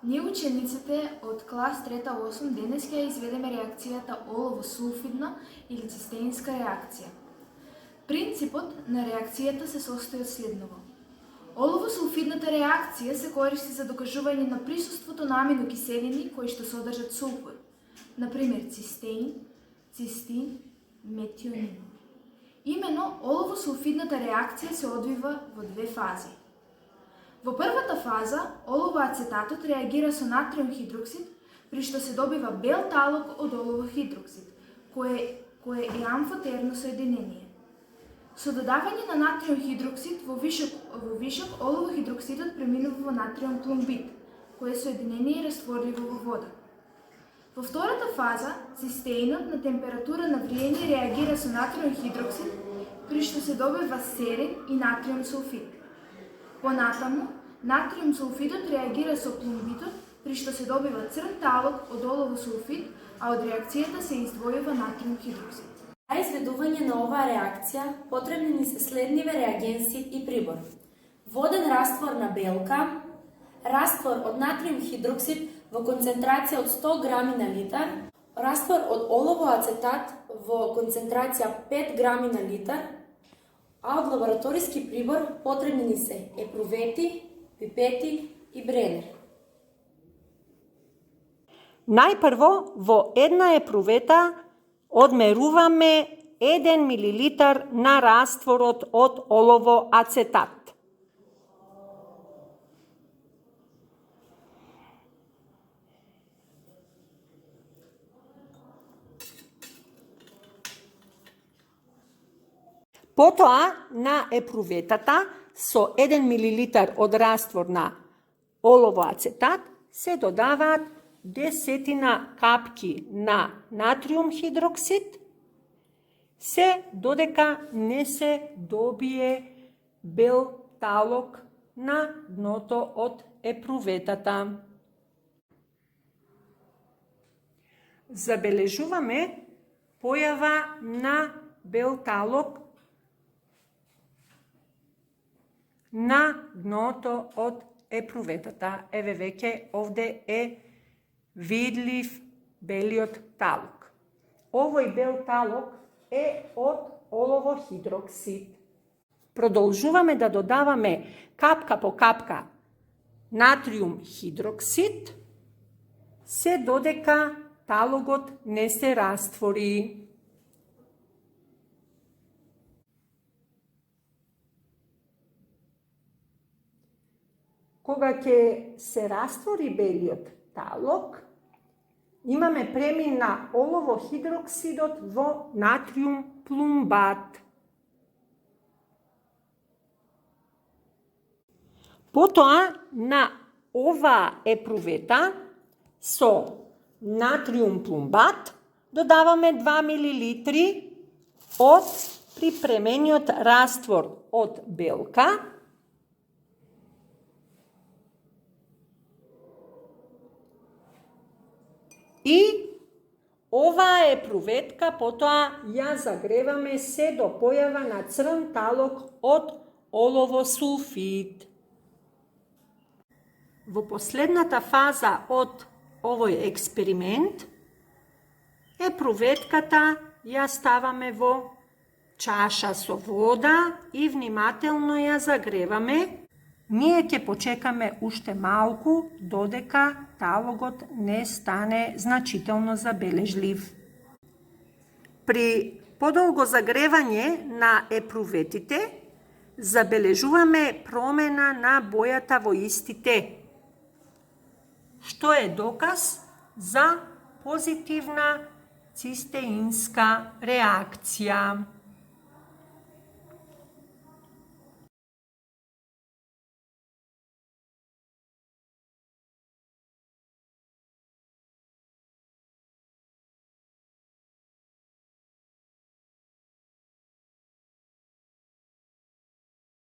Ние учениците од клас 3-8 денес ќе изведеме реакцијата олово-сулфидна или цистеинска реакција. Принципот на реакцијата се состои од следново. Олово-сулфидната реакција се користи за докажување на присуството на аминокиселини кои што содржат сулфур, например цистеин, цистин, метионин. Имено олово-сулфидната реакција се одвива во две фази. Во првата фаза, олово-ацетатот реагира со натриум хидроксид, при што се добива бел талог од олово-хидроксид, кое е амфотерно соединение. Со додавање на натриум хидроксид во вишок олово-хидроксидот преминува во натриум плумбид, кое соединение е растворливо во вода. Во втората фаза, цистеинот на температура на вриење реагира со натриум хидроксид, при што се добива серин и натриум сулфид. Понатаму, натриум сулфидот реагира со плумбидот, при што се добива црн талог од олово-сулфид, а од реакцијата се издвојува натриум хидроксид. За изведување на оваа реакција потребни ни се следниве реагенси и прибор. Воден раствор на белка, раствор од натриум хидроксид во концентрација од 100 грами на литар, раствор од олово-ацетат во концентрација 5 грами на литар, а од лабораториски прибор потребни ни се епрувети, пипети и бренер. Најпрво, во една епрувета одмеруваме 1 милилитар на растворот од олово-ацетат. Потоа на епруветата со 1 милилитар од раствор на олово-ацетат се додаваат 10 капки на натриум хидроксид, се додека не се добие бел талог на дното од епруветата. Забележуваме појава на бел талог на дното од епруветата. Еве веќе овде е видлив белиот талог. Овој бел талог е од олово-хидроксид. Продолжуваме да додаваме капка по капка натриум хидроксид, се додека талогот не се раствори. Кога ќе се раствори белиот талог, имаме премин на олово-хидроксидот во натриум плумбат. Потоа на оваа епрувета со натриум плумбат додаваме 2 милилитри од припремениот раствор од белка, и оваа епруветка потоа ја загреваме се до појава на црн талог од олово-сулфид. Во последната фаза од овој експеримент, епруветката ја ставаме во чаша со вода и внимателно ја загреваме. Ние ќе почекаме уште малку додека талогот не стане значително забележлив. При подолго загревање на епруветите забележуваме промена на бојата во истите, што е доказ за позитивна цистеинска реакција.